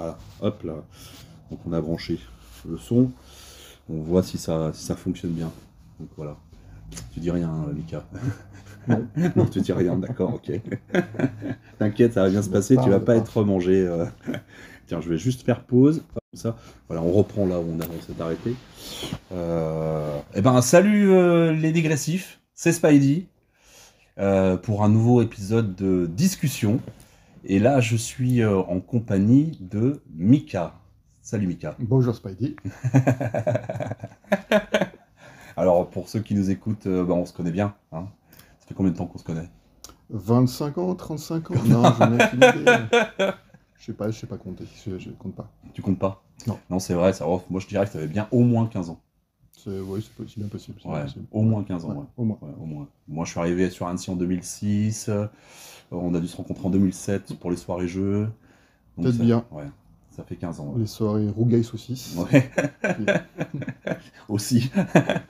Voilà, hop là. Donc on a branché le son. On voit si ça fonctionne bien. Donc voilà. Tu dis rien, Mika. Non. Non, tu dis rien, d'accord, ok. T'inquiète, ça va bien se passer, tu vas pas être remangé. Tiens, je vais juste faire pause. Comme ça, voilà, on reprend là où on s'est arrêté. Eh ben, salut les dégressifs, c'est Spidey pour un nouveau épisode de discussion. Et là, je suis en compagnie de Mika. Salut Mika. Bonjour Spidey. Alors, pour ceux qui nous écoutent, on se connaît bien. Hein. Ça fait combien de temps qu'on se connaît? 25 ans, 35 ans? Non, j'en ai aucune idée. Je sais pas compter, je compte pas. Tu comptes pas? Non. Non, c'est vrai, ça, moi je dirais que ça fait bien au moins 15 ans. Oui, c'est bien possible. Ouais, Bien possible. au moins 15 ans, Ouais, ouais. au moins. Ouais, au moins. Moi, je suis arrivé sur Annecy en 2006. On a dû se rencontrer en 2007 pour les soirées jeux. Donc Peut-être ça, bien. ouais, ça fait 15 ans. Ouais. Les soirées rougail saucisses. Ouais. Aussi.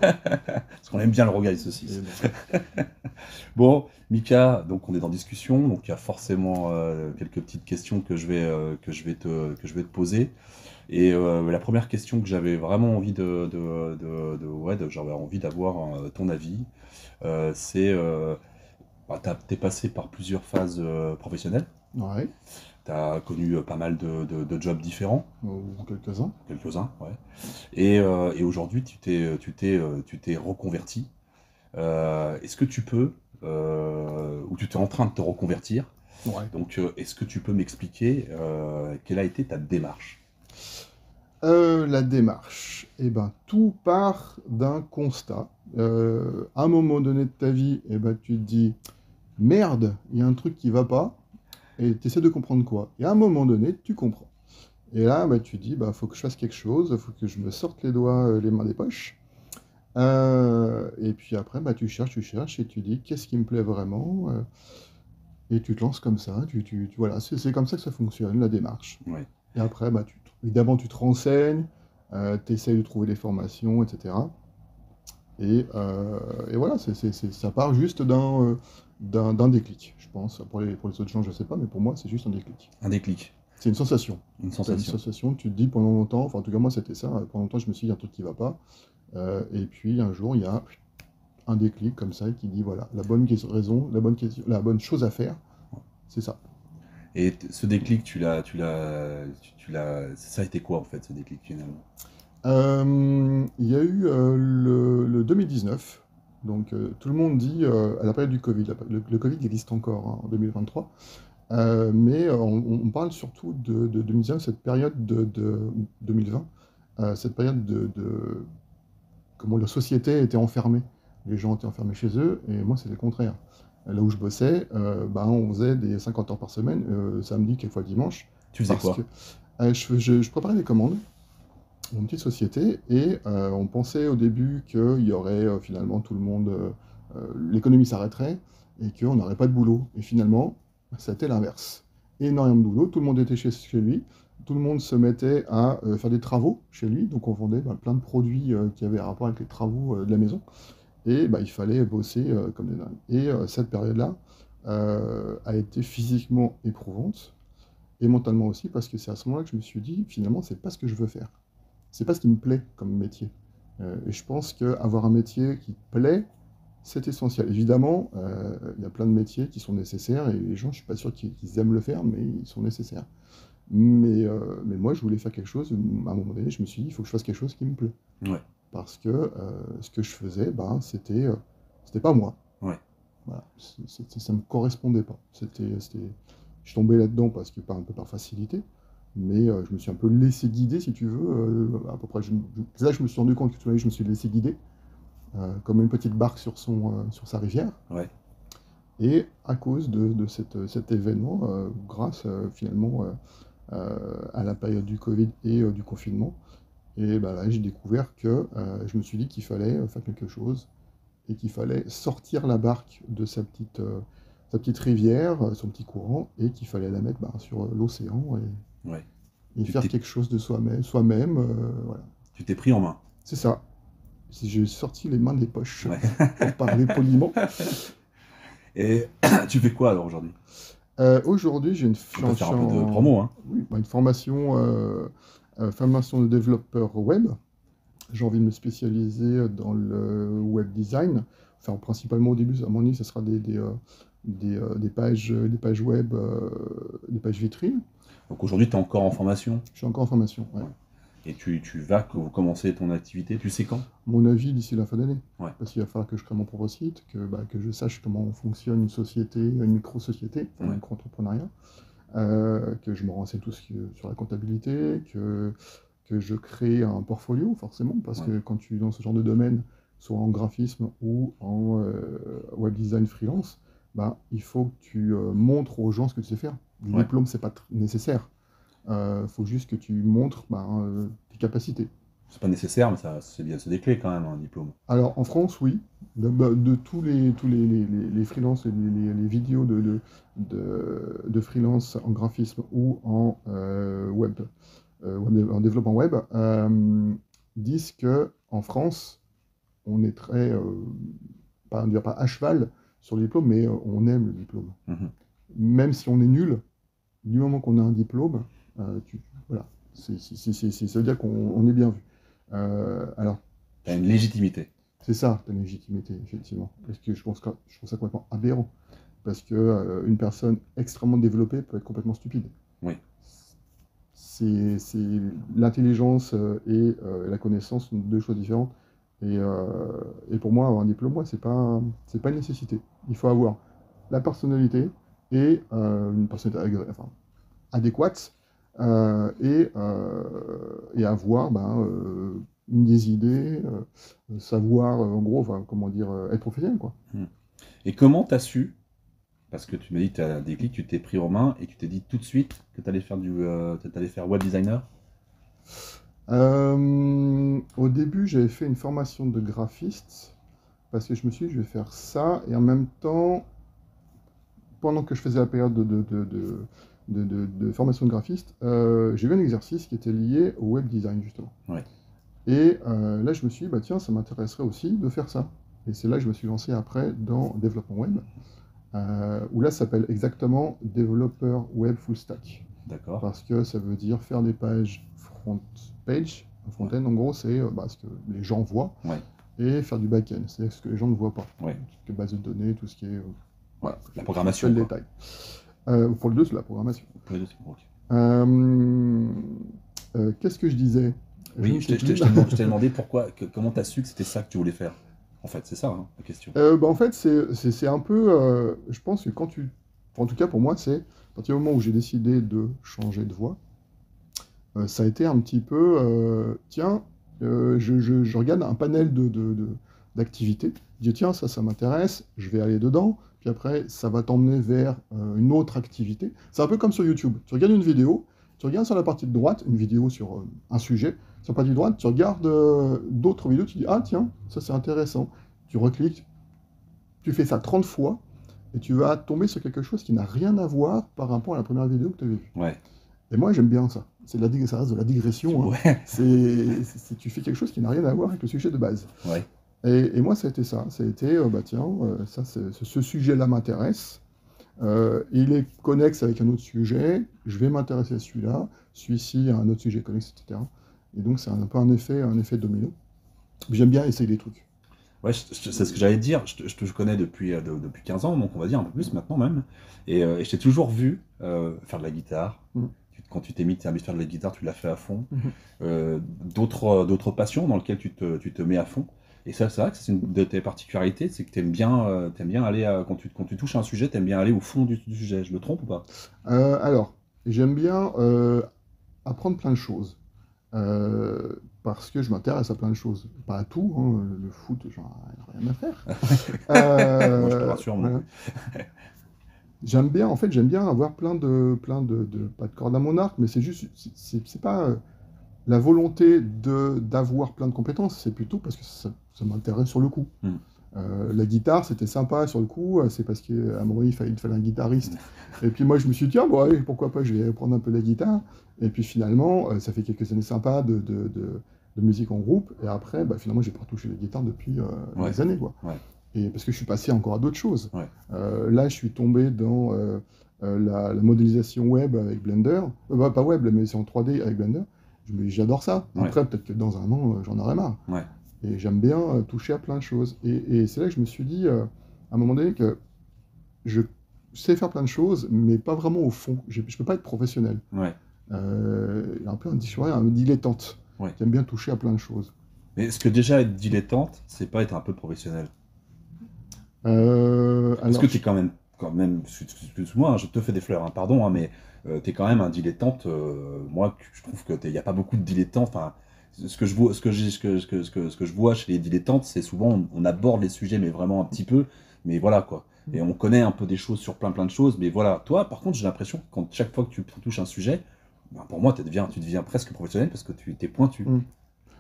Parce qu'on aime bien le rogaille saucisse. Bon, Mika, donc on est en discussion, donc il y a forcément quelques petites questions que je vais te poser. Et la première question que j'avais vraiment envie j'avais envie d'avoir ton avis, c'est t'es passé par plusieurs phases professionnelles. Ouais. T'as connu pas mal de jobs différents. Ou quelques-uns. Quelques-uns, ouais. Et aujourd'hui, tu t'es reconverti. Est-ce que tu peux, ou tu es en train de te reconvertir, Ouais. donc est-ce que tu peux m'expliquer quelle a été ta démarche? La démarche. Eh ben, tout part d'un constat. À un moment donné de ta vie, eh ben, tu te dis, merde, il y a un truc qui va pas, et tu essaies de comprendre quoi. Et à un moment donné, tu comprends. Et là, bah, tu dis, bah, faut que je fasse quelque chose, faut que je me sorte les doigts, les mains des poches. Et puis après, bah, tu cherches, et tu dis, qu'est-ce qui me plaît vraiment? Et tu te lances comme ça. Voilà, c'est comme ça que ça fonctionne, la démarche. Ouais. Et après, bah, évidemment, tu te renseignes, tu essayes de trouver des formations, etc. Et voilà, ça part juste d'un déclic, je pense. Pour les autres gens, je ne sais pas, mais pour moi, c'est juste un déclic. Un déclic. C'est une sensation. Une T'as une sensation. sensation, tu te dis pendant longtemps, enfin en tout cas moi c'était ça, pendant longtemps je me suis dit il y a un truc qui va pas. Et puis un jour il y a un déclic comme ça qui dit voilà, la bonne raison, la bonne chose à faire, c'est ça. Et ce déclic, ça a été quoi en fait, ce déclic finalement? Il y a eu le 2019, donc tout le monde dit à la période du Covid, le Covid existe encore hein, en 2023, mais on parle surtout de 2019, cette période de 2020, cette période comment la société était enfermée. Les gens étaient enfermés chez eux, et moi c'était le contraire. Là où je bossais, on faisait des 50 heures par semaine, samedi, quelquefois le dimanche. Tu faisais Parce quoi? que je préparais des commandes dans une petite société, et on pensait au début qu'il y aurait finalement tout le monde, l'économie s'arrêterait, et qu'on n'aurait pas de boulot. Et finalement, ça a été l'inverse. Énormément de boulot, tout le monde était chez lui, tout le monde se mettait à faire des travaux chez lui, donc on vendait plein de produits qui avaient un rapport avec les travaux de la maison, et il fallait bosser comme des dingues. Et cette période-là a été physiquement éprouvante, et mentalement aussi, parce que c'est à ce moment-là que je me suis dit, finalement, c'est pas ce que je veux faire. C'est pas ce qui me plaît comme métier. Et je pense qu'avoir un métier qui te plaît, c'est essentiel. Évidemment, il y a plein de métiers qui sont nécessaires, et les gens, je suis pas sûr qu'ils aiment le faire, mais ils sont nécessaires. Mais moi, je voulais faire quelque chose, à un moment donné, je me suis dit, il faut que je fasse quelque chose qui me plaît. Ouais. Parce que ce que je faisais, c'était pas moi. Ouais. Voilà, ça me correspondait pas. Je tombais là-dedans parce que un peu par facilité, mais je me suis un peu laissé guider, si tu veux, à peu près. C'est là que je me suis rendu compte que je me suis laissé guider, comme une petite barque sur sa rivière. Ouais. Et à cause de cet événement, grâce finalement à la période du Covid et du confinement, et là j'ai découvert que je me suis dit qu'il fallait faire quelque chose, et qu'il fallait sortir la barque de sa petite rivière, son petit courant, et qu'il fallait la mettre sur l'océan, Ouais. et faire quelque chose de soi-même, voilà. Tu t'es pris en main. C'est ça. J'ai sorti les mains des poches, Ouais. pour parler poliment. Et tu fais quoi alors aujourd'hui? Aujourd'hui, j'ai On peut faire un peu de promo, hein. oui, bah, une formation de développeur web. J'ai envie de me spécialiser dans le web design. Enfin, principalement au début, à mon avis, ce sera des pages web, des pages vitrines. Donc aujourd'hui, tu es encore en formation. Je suis encore en formation. Ouais. Ouais. Et tu vas commencer ton activité, tu sais quand? Mon avis d'ici la fin d'année. Ouais. Parce qu'il va falloir que je crée mon propre site, que je sache comment fonctionne une société, une micro-société, un Ouais. micro-entrepreneuriat, que je me renseigne tout sur la comptabilité, que je crée un portfolio, forcément, parce Ouais. que quand tu es dans ce genre de domaine, soit en graphisme ou en web design freelance, bah, il faut que tu montres aux gens ce que tu sais faire. Le Ouais. diplôme, c'est pas nécessaire. Faut juste que tu montres tes capacités. C'est pas nécessaire, mais c'est bien, c'est des clés quand même, un diplôme. Alors, en France, oui. De tous les freelances, les vidéos de freelance en graphisme ou en en développement web, disent que en France, on est très, on ne dirait pas à cheval sur le diplôme, mais on aime le diplôme. Mhm. Même si on est nul, du moment qu'on a un diplôme, voilà, ça veut dire qu'on est bien vu. Alors, Tu as une légitimité. c'est ça, ta légitimité, effectivement. Parce que je trouve ça complètement aberrant. Parce que une personne extrêmement développée peut être complètement stupide. Oui. C'est l'intelligence et la connaissance sont deux choses différentes. Et pour moi, avoir un diplôme, c'est pas une nécessité. Il faut avoir la personnalité et une personnalité adéquate et avoir des idées, savoir, en gros, comment dire, être professionnel, quoi. Et comment tu as su, parce que tu m'as dit que tu as un déclic, tu t'es pris aux mains et tu t'es dit tout de suite que tu allais faire web designer? Au début, j'avais fait une formation de graphiste, parce que je me suis dit, je vais faire ça, et en même temps, pendant que je faisais la période de formation de graphiste, j'ai vu un exercice qui était lié au web design, justement. Ouais. Et là, je me suis dit, bah, tiens, ça m'intéresserait aussi de faire ça. Et c'est là que je me suis lancé après dans développement web, où là, ça s'appelle exactement développeur web full stack. D'accord. Parce que ça veut dire faire des pages front page. Front-end, en gros, c'est ce que les gens voient. Ouais. Et faire du back-end, c'est-à-dire ce que les gens ne voient pas. Ouais. Tout ce qui est base de données, tout ce qui est... voilà, La programmation. le détail. Pour le 2, c'est la programmation. Pour les deux, c'est bon, ok. Qu'est-ce que je disais? Oui, je t'ai demandé comment tu as su que c'était ça que tu voulais faire. En fait, c'est ça, hein, la question. En fait, c'est un peu... je pense que quand tu... en tout cas, pour moi, c'est à partir du moment où j'ai décidé de changer de voie, ça a été un petit peu... tiens, je regarde un panel d'activités. Je dis, tiens, ça m'intéresse, je vais aller dedans. Puis après, ça va t'emmener vers une autre activité. C'est un peu comme sur YouTube. Tu regardes une vidéo, tu regardes sur la partie de droite, une vidéo sur un sujet. Sur la partie de droite, tu regardes d'autres vidéos, tu dis, ah tiens, ça c'est intéressant. Tu recliques, tu fais ça 30 fois, et tu vas tomber sur quelque chose qui n'a rien à voir par rapport à la première vidéo que tu avais vue. Ouais. Et moi, j'aime bien ça. Ça reste de la digression. Hein. Ouais. Tu fais quelque chose qui n'a rien à voir avec le sujet de base. Ouais. Et moi, ça a été ça. Ça a été, ce sujet-là m'intéresse. Il est connexe avec un autre sujet. Je vais m'intéresser à celui-ci a un autre sujet connexe, etc. Et donc, c'est un peu un effet domino. J'aime bien essayer des trucs. Ouais, c'est ce que j'allais te dire. Je te connais depuis 15 ans, donc on va dire un peu plus maintenant même. Et je t'ai toujours vu faire de la guitare. Quand tu t'es mis à faire de la guitare, tu l'as fait à fond. D'autres passions dans lesquelles tu te mets à fond. Et ça, c'est vrai que c'est une de tes particularités, c'est que tu aimes bien aller, quand tu touches un sujet, tu aimes bien aller au fond du sujet. Je me trompe ou pas? Alors, j'aime bien apprendre plein de choses. Parce que je m'intéresse à plein de choses. Pas à tout, hein, le foot, j'en ai rien à faire. Moi, je te rassure, moi. Voilà. J'aime bien avoir plein de pas de cordes à mon arc, mais c'est juste, c'est pas la volonté d'avoir plein de compétences, c'est plutôt parce que ça m'intéresse sur le coup. La guitare, c'était sympa sur le coup, c'est parce qu'à un moment il fallait un guitariste. Et puis moi je me suis dit, tiens, bon, allez, pourquoi pas, je vais prendre un peu la guitare. Et puis finalement, ça fait quelques années sympas de musique en groupe, et après, finalement, j'ai pas retouché la guitare depuis des années, quoi. Ouais. Et parce que je suis passé encore à d'autres choses. Ouais. Là, je suis tombé dans la modélisation web avec Blender, pas web, la modélisation 3D avec Blender, j'adore ça. Ouais. Après, peut-être que dans un an, j'en aurai marre. Ouais. Et j'aime bien toucher à plein de choses. Et c'est là que je me suis dit, à un moment donné, que je sais faire plein de choses, mais pas vraiment au fond. Je peux pas être professionnel. Ouais. Un peu un dilettante. Ouais. J'aime bien toucher à plein de choses. Mais est-ce que déjà être dilettante, c'est pas être un peu professionnel? Parce que tu es quand même, excuse-moi, hein, je te fais des fleurs, hein, pardon, hein, mais tu es quand même un dilettante. Moi, je trouve qu'il n'y a pas beaucoup de dilettantes. Enfin, ce que je vois chez les dilettantes, c'est souvent on aborde les sujets, mais vraiment un petit peu, mais voilà quoi. Et on connaît un peu des choses sur plein de choses, mais voilà. Toi, par contre, j'ai l'impression que chaque fois que tu touches un sujet, ben, pour moi, tu deviens presque professionnel parce que tu t'es pointu.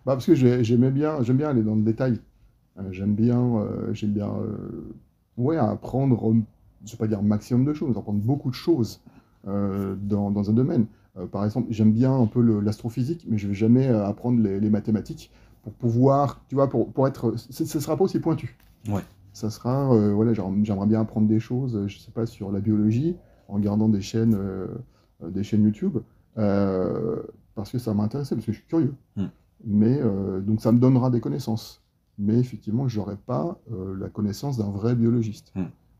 Bah, parce que j'aime bien aller dans le détail. J'aime bien, ouais, apprendre, je ne vais pas dire un maximum de choses, mais apprendre beaucoup de choses dans un domaine. Par exemple, j'aime bien un peu l'astrophysique, mais je ne vais jamais apprendre les mathématiques pour pouvoir, tu vois, pour être. Ce ne sera pas aussi pointu. Ouais. Ça sera, voilà, j'aimerais bien apprendre des choses, je ne sais pas, sur la biologie, en regardant des chaînes YouTube, parce que ça m'intéressait, parce que je suis curieux. Mais donc ça me donnera des connaissances. Mais effectivement, je n'aurai pas la connaissance d'un vrai biologiste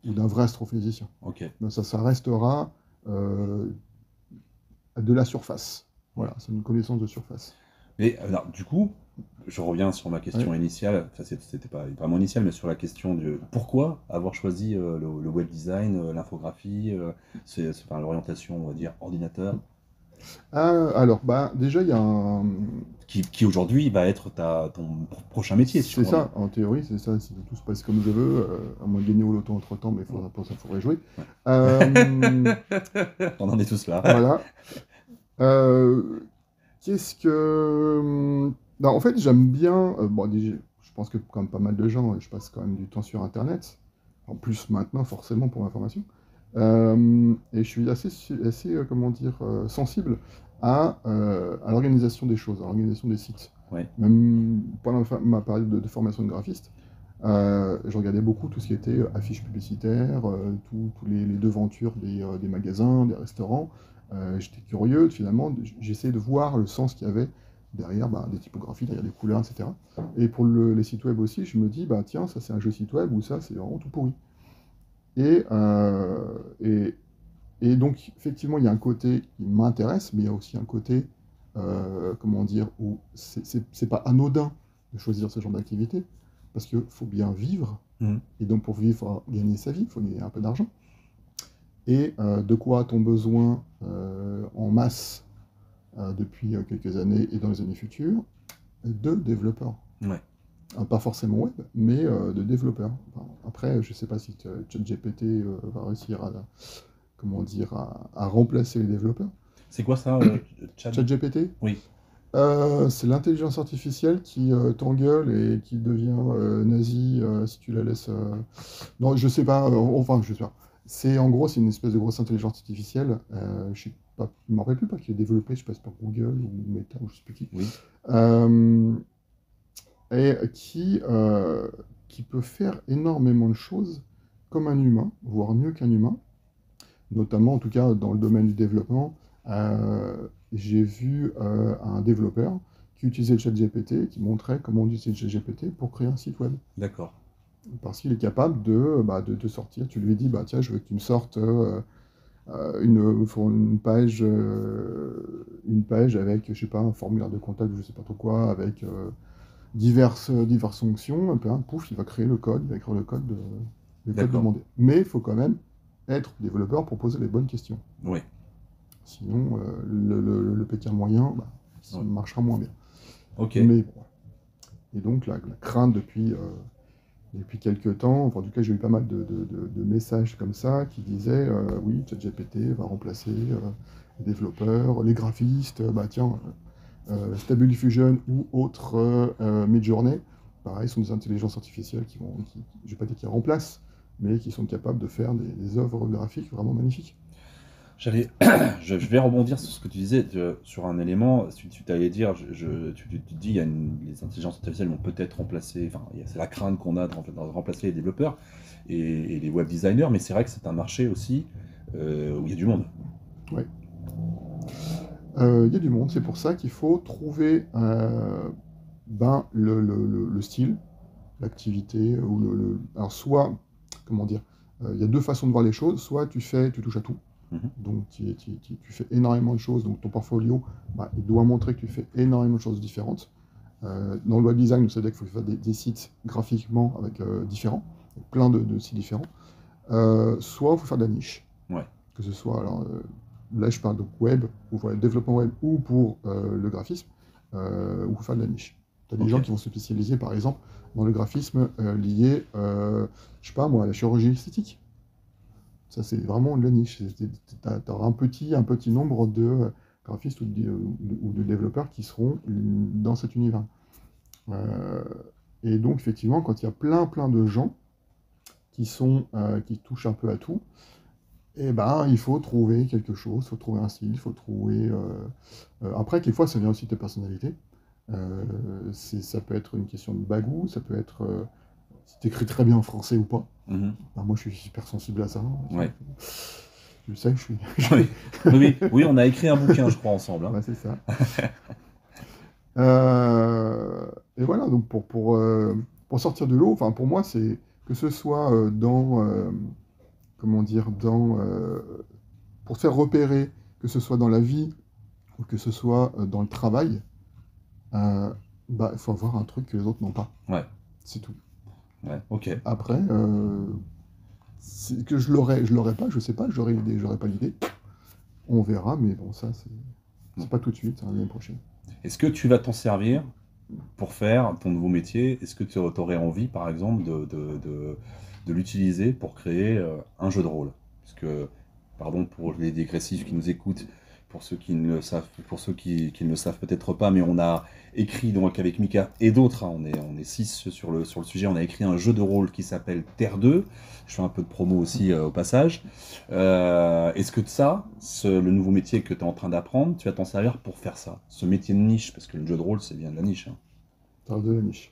ou d'un vrai astrophysicien. Okay. Donc ça restera de la surface. Voilà, c'est une connaissance de surface. Mais alors, du coup, je reviens sur ma question initiale, enfin, c'était pas vraiment initial, mais sur la question de pourquoi avoir choisi le web design, l'infographie, enfin, l'orientation, on va dire, ordinateur. Alors, bah, déjà, il y a un... Qui aujourd'hui va être ton prochain métier. C'est ça, en théorie, c'est ça, si tout se passe comme je veux, à moins de gagner au loto entre-temps, mais pour ça, il faudrait jouer. On en est tous là. Voilà. Qu'est-ce que... Non, en fait, j'aime bien... bon, déjà, je pense que comme pas mal de gens, je passe quand même du temps sur Internet. En plus, maintenant, forcément, pour l'information. Et je suis assez comment dire, sensible à l'organisation des choses, à l'organisation des sites. Ouais. Même pendant ma période de formation de graphiste, je regardais beaucoup tout ce qui était affiches publicitaires, tous les devantures des magasins, des restaurants. J'étais curieux, finalement, j'essayais de voir le sens qu'il y avait derrière des typographies, derrière des couleurs, etc. Et pour les sites web aussi, je me dis, bah tiens, ça c'est un jeu site web ou ça c'est vraiment tout pourri. Et donc, effectivement, il y a un côté qui m'intéresse, mais il y a aussi un côté, comment dire, où c'est pas anodin de choisir ce genre d'activité, parce qu'il faut bien vivre, et donc pour vivre, il faut gagner sa vie, il faut gagner un peu d'argent. Et de quoi a-t-on besoin en masse depuis quelques années et dans les années futures? De développeurs. Ouais. Pas forcément web, mais de développeurs. Enfin, après, je ne sais pas si ChatGPT va réussir à remplacer les développeurs. C'est quoi ça, ChatGPT? Oui. C'est l'intelligence artificielle qui t'engueule et qui devient nazie si tu la laisses... Non, je sais pas, enfin, je sais pas. En gros, c'est une espèce de grosse intelligence artificielle. Je ne me rappelle plus qui est développée, je passe par Google ou Meta, ou je ne sais plus qui. Oui. Et qui peut faire énormément de choses comme un humain, voire mieux qu'un humain, notamment en tout cas dans le domaine du développement. J'ai vu un développeur qui utilisait le ChatGPT, qui montrait comment on utilise le ChatGPT pour créer un site web. D'accord. Parce qu'il est capable de sortir, tu lui dis, tiens, je veux que tu me sortes une page avec, je sais pas, un formulaire de contact, je sais pas trop quoi, avec diverses fonctions, et puis, pouf, il va créer le code, code demandé. Mais il faut quand même être développeur pour poser les bonnes questions. Oui. Sinon, le Pékin moyen, ça marchera moins bien. Ok. Mais bon. Et donc, la crainte depuis quelques temps, enfin, en tout cas, j'ai eu pas mal de messages comme ça qui disaient oui, ChatGPT va remplacer les développeurs, les graphistes, Stable Diffusion ou autres Midjourney, pareil, sont des intelligences artificielles je ne vais pas dire qui remplacent, mais qui sont capables de faire des œuvres graphiques vraiment magnifiques. Je vais rebondir sur ce que tu disais, sur un élément. Tu t'allais dire, tu dis, les intelligences artificielles vont peut-être remplacer, enfin, c'est la crainte qu'on a de remplacer les développeurs et les web designers, mais c'est vrai que c'est un marché aussi où il y a du monde. Ouais. Il y a du monde, c'est pour ça qu'il faut trouver le style, l'activité, ou alors soit, comment dire, il y a deux façons de voir les choses, soit tu touches à tout, donc tu fais énormément de choses, donc ton portfolio, il doit montrer que tu fais énormément de choses différentes. Dans le web design, vous savez qu'il faut faire des sites graphiquement avec différents, plein de sites différents, soit il faut faire de la niche, que ce soit, alors, là je parle donc web, ou pour le développement web, ou pour le graphisme, ou pour faire de la niche. Tu as des gens qui vont se spécialiser, par exemple, dans le graphisme lié, je sais pas moi, à la chirurgie esthétique. Ça, c'est vraiment de la niche. Tu auras un petit nombre de graphistes ou de développeurs qui seront dans cet univers. Et donc, effectivement, quand il y a plein de gens qui touchent un peu à tout, eh ben, il faut trouver quelque chose, il faut trouver un style, il faut trouver... Après, quelquefois, ça vient aussi de ta personnalité. Ça peut être une question de bagou, ça peut être si tu écris très bien en français ou pas. Moi, je suis hyper sensible à ça. Ouais. Je sais que je suis... Oui, on a écrit un bouquin, je crois, ensemble. Ouais, c'est ça. Et voilà, donc pour sortir de l'eau, pour moi, c'est que ce soit comment dire, pour te faire repérer, que ce soit dans la vie ou que ce soit dans le travail, il faut avoir un truc que les autres n'ont pas. Ouais. C'est tout. Ouais, ok. Après, que je l'aurais pas, je sais pas, j'aurais pas l'idée. On verra, mais bon, ça, c'est pas tout de suite, l'année prochaine. Est-ce que tu vas t'en servir pour faire ton nouveau métier? Est-ce que tu aurais envie, par exemple, de l'utiliser pour créer un jeu de rôle? Parce que, pardon pour les dégressifs qui nous écoutent, pour ceux qui ne le savent, peut-être pas, mais on a écrit donc avec Mika et d'autres, on est 6 sur le sujet, on a écrit un jeu de rôle qui s'appelle Terre 2. Je fais un peu de promo aussi au passage. Est-ce que le nouveau métier que tu es en train d'apprendre, tu vas t'en servir pour faire ça? Ce métier de niche, parce que le jeu de rôle, c'est bien de la niche. Terre de la niche.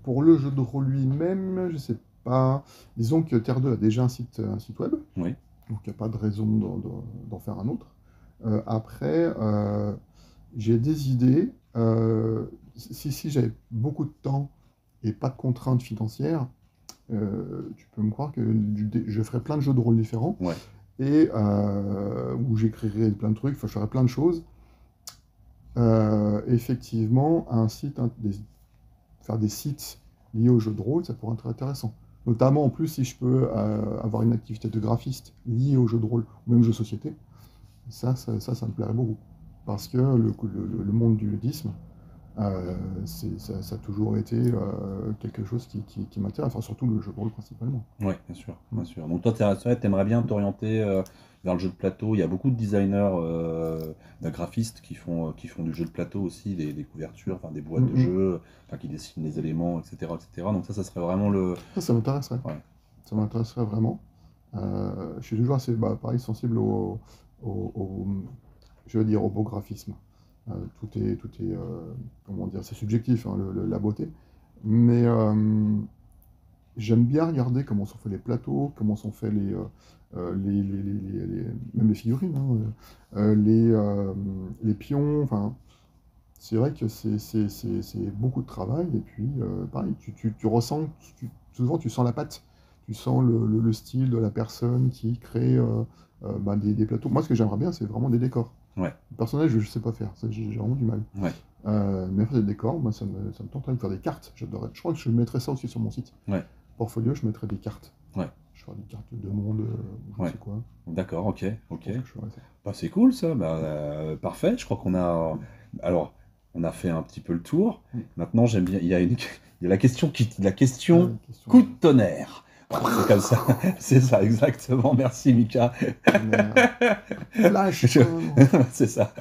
Pour le jeu de rôle lui-même, je sais pas. Disons que Terre 2 a déjà un site web. Oui. Donc il n'y a pas de raison d'en faire un autre. Après, j'ai des idées. Si j'avais beaucoup de temps et pas de contraintes financières, tu peux me croire que je ferais plein de jeux de rôle différents. Ouais. Et où j'écrirais plein de trucs, je ferais plein de choses. Effectivement, faire des sites liés aux jeux de rôle, ça pourrait être intéressant. Notamment, en plus, si je peux avoir une activité de graphiste liée aux jeux de rôle, ou même jeux de société, ça me plairait beaucoup. Parce que le monde du ludisme, ça a toujours été quelque chose qui m'intéresse, enfin, surtout le jeu de rôle principalement. Oui, bien sûr, bien sûr. Donc toi, tu aimerais bien t'orienter vers le jeu de plateau. Il y a beaucoup de designers, de graphistes qui font du jeu de plateau aussi, des couvertures, des boîtes de jeux, qui dessinent les éléments, etc., etc. Donc ça serait vraiment le... Ça m'intéresserait. Ouais. Ça m'intéresserait vraiment. Je suis toujours assez, pareil, sensible je veux dire, au beau graphisme. Tout est comment dire, c'est subjectif, la beauté. Mais j'aime bien regarder comment sont faits les plateaux, comment sont faits même les figurines, les pions. Enfin, c'est vrai que c'est beaucoup de travail. Et puis, pareil, tu ressens, souvent tu sens la patte, tu sens le style de la personne qui crée des plateaux. Moi, ce que j'aimerais bien, c'est vraiment des décors. Ouais. Le personnage, je ne sais pas faire, j'ai vraiment du mal. Ouais. Mais faire des décors, moi, ça me tenterait de faire des cartes. J'adorerais. Je crois que je mettrais ça aussi sur mon site. Ouais. Portfolio, je mettrais des cartes. Ouais. Je ferais des cartes de monde, je sais quoi. D'accord, ok. Ça. C'est cool ça, parfait. Je crois qu'on a... Alors, on a fait un petit peu le tour. Maintenant, j'aime bien... Il y a la question coup de tonnerre. Voilà, c'est comme ça, c'est ça, exactement. Merci Mika. Flash. C'est ça.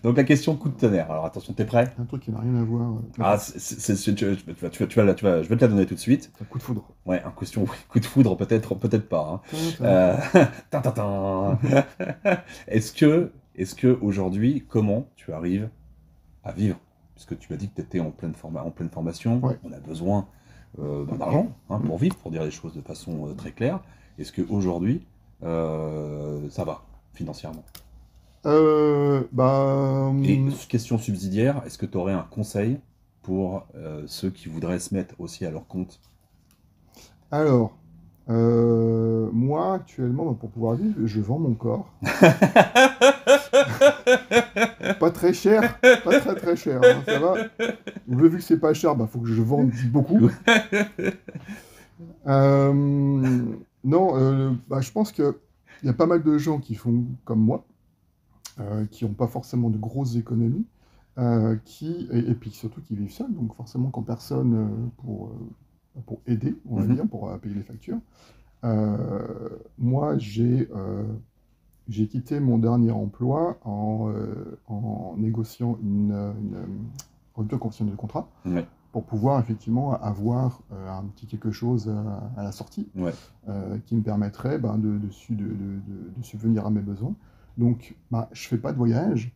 Donc la question coup de tonnerre. Alors attention, t'es prêt? Un truc qui n'a rien à voir. Je vais te la donner tout de suite. Un coup de foudre. Ouais, un coup de foudre, peut-être pas. Est-ce que aujourd'hui, comment tu arrives à vivre? Puisque tu as dit que tu étais en pleine formation, ouais. On a besoin d'argent pour vivre, pour dire les choses de façon très claire. Est-ce qu'aujourd'hui, ça va, financièrement? Et question subsidiaire, est-ce que tu aurais un conseil pour ceux qui voudraient se mettre aussi à leur compte? Alors, moi, actuellement, pour pouvoir vivre, je vends mon corps. Pas très cher, pas très très cher, hein, ça va. Vu que c'est pas cher, faut que je vende beaucoup. Non, je pense qu'il y a pas mal de gens qui font comme moi, qui n'ont pas forcément de grosses économies, et puis surtout qui vivent seuls, donc forcément quand personne pour aider, on va dire, pour payer les factures. Moi, j'ai quitté mon dernier emploi en négociant une rupture conventionnelle de contrat Ouais. pour pouvoir effectivement avoir un petit quelque chose à la sortie Ouais. qui me permettrait de subvenir à mes besoins. Donc, je fais pas de voyage,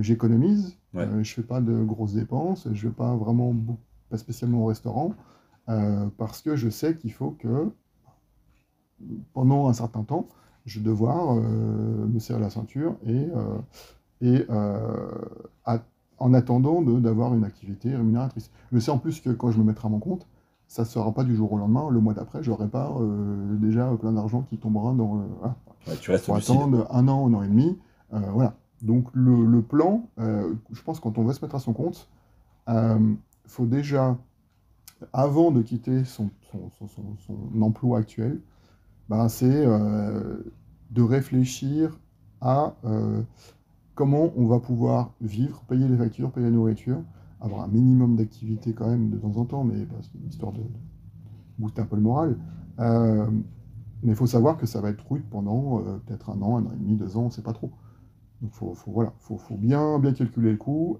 j'économise, Ouais. je fais pas de grosses dépenses, je vais pas vraiment, pas spécialement au restaurant, parce que je sais qu'il faut que pendant un certain temps, je vais devoir me serrer la ceinture en attendant d'avoir une activité rémunératrice. Je sais en plus que quand je me mettrai à mon compte, ça ne sera pas du jour au lendemain. Le mois d'après, je n'aurai pas déjà plein d'argent qui tombera dans... Ouais, tu restes faut lucide. attendre un an et demi. Voilà. Donc le plan, je pense que quand on veut se mettre à son compte, faut déjà, avant de quitter son emploi actuel, c'est de réfléchir à comment on va pouvoir vivre, payer les factures, payer la nourriture, avoir un minimum d'activité quand même de temps en temps, mais histoire de booster un peu le moral. Mais il faut savoir que ça va être rude pendant peut-être un an et demi, 2 ans, on ne sait pas trop. Donc faut bien calculer le coût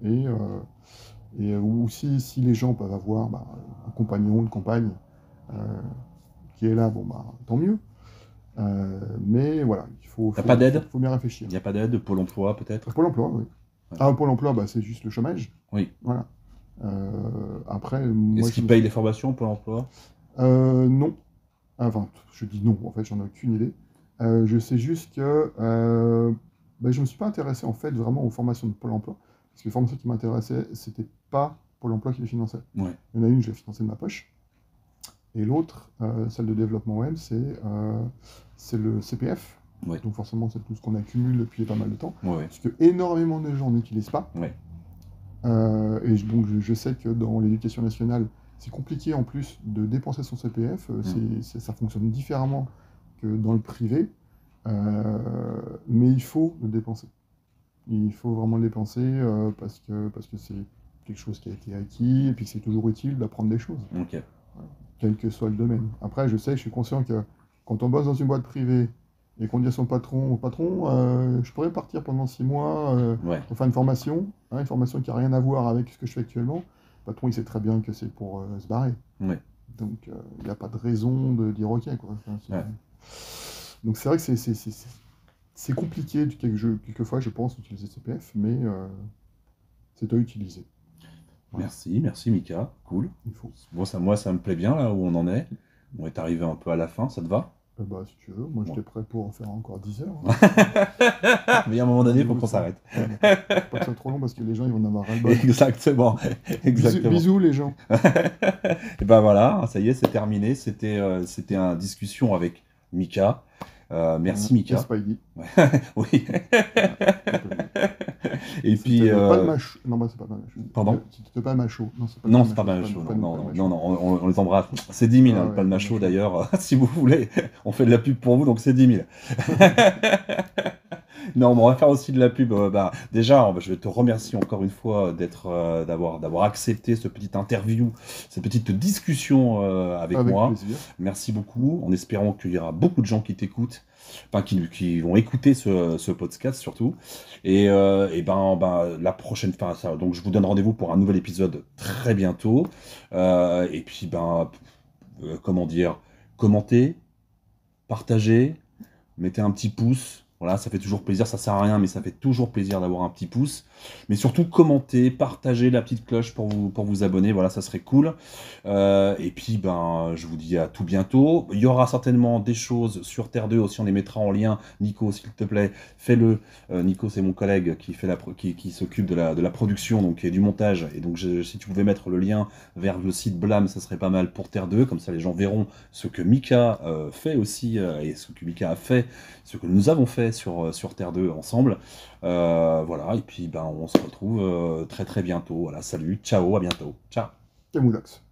ou si les gens peuvent avoir un compagnon, une compagne qui est là, tant mieux. Mais voilà, il faut T'as pas d'aide? faut bien réfléchir. Il n'y a pas d'aide? Pôle emploi peut-être? Pôle emploi, oui. Ouais. Pôle emploi, c'est juste le chômage. Oui. Voilà. Après, est-ce qu'ils payent les formations, Pôle emploi? Non. Enfin, je dis non, en fait, j'en ai aucune idée. Je sais juste que je ne me suis pas intéressé en fait vraiment aux formations de Pôle emploi. Parce que les formations qui m'intéressaient, c'était pas Pôle emploi qui les finançait. Ouais. Il y en a une, je l'ai financée de ma poche. Et l'autre, celle de développement web, c'est le CPF. Ouais. Donc forcément, c'est tout ce qu'on accumule depuis pas mal de temps. Ouais. Parce que énormément de gens n'utilisent pas. Ouais. Et donc je sais que dans l'éducation nationale, c'est compliqué en plus de dépenser son CPF. Ça fonctionne différemment que dans le privé. Mais il faut le dépenser. Il faut vraiment le dépenser parce que c'est quelque chose qui a été acquis et puis que c'est toujours utile d'apprendre des choses. Ok. Quel que soit le domaine. Après, je suis conscient que quand on bosse dans une boîte privée et qu'on dit à son patron, je pourrais partir pendant 6 mois pour faire une formation qui n'a rien à voir avec ce que je fais actuellement. Le patron, il sait très bien que c'est pour se barrer. Ouais. Donc, il n'y a pas de raison de dire OK, quoi. Ouais. Donc, c'est vrai que c'est compliqué, quelquefois, je pense, d'utiliser CPF, mais c'est à utiliser. Voilà. Merci Mika, cool. Il faut. Bon, moi ça me plaît bien là où on en est. On est arrivé un peu à la fin, ça te va? Si tu veux, moi j'étais prêt pour en faire encore 10 heures. Mais à un moment donné, il faut qu'on s'arrête. Pas que ça soit trop long parce que les gens ils vont en avoir ras-le-bol. Exactement. Bisous les gens. Et ben voilà, ça y est, c'est terminé. C'était une discussion avec Mika. Merci Mika. Spidey. Oui. Et puis. Pas le macho. Non, c'est pas le macho. Pardon? C'était pas le macho. Non, c'est pas le macho. Non, on les embrasse. C'est 10 000, pas le macho d'ailleurs. Si vous voulez, on fait de la pub pour vous, donc c'est 10 000. Non, mais on va faire aussi de la pub. Déjà, je te remercie encore une fois d'avoir accepté cette petite interview, cette petite discussion avec moi. Plaisir. Merci beaucoup, en espérant qu'il y aura beaucoup de gens qui t'écoutent, qui vont écouter ce podcast surtout. Et la prochaine fois, donc je vous donne rendez-vous pour un nouvel épisode très bientôt. Et puis, comment dire, commentez, partagez, mettez un petit pouce. Voilà, ça fait toujours plaisir, ça sert à rien, mais ça fait toujours plaisir d'avoir un petit pouce. Mais surtout, commentez, partagez la petite cloche pour vous abonner, voilà, ça serait cool. Et puis, ben, je vous dis à tout bientôt. Il y aura certainement des choses sur Terre 2 aussi, on les mettra en lien. Nico, s'il te plaît, fais-le. Nico, c'est mon collègue qui fait qui s'occupe de la production, donc, et du montage. Et donc, si tu pouvais mettre le lien vers le site Blam, ça serait pas mal pour Terre 2, comme ça les gens verront ce que Mika fait aussi, et ce que Mika a fait, ce que nous avons fait sur Terre 2 ensemble. Voilà, et puis ben, on se retrouve très très bientôt. Voilà, salut, ciao, à bientôt. Ciao. Camoulox.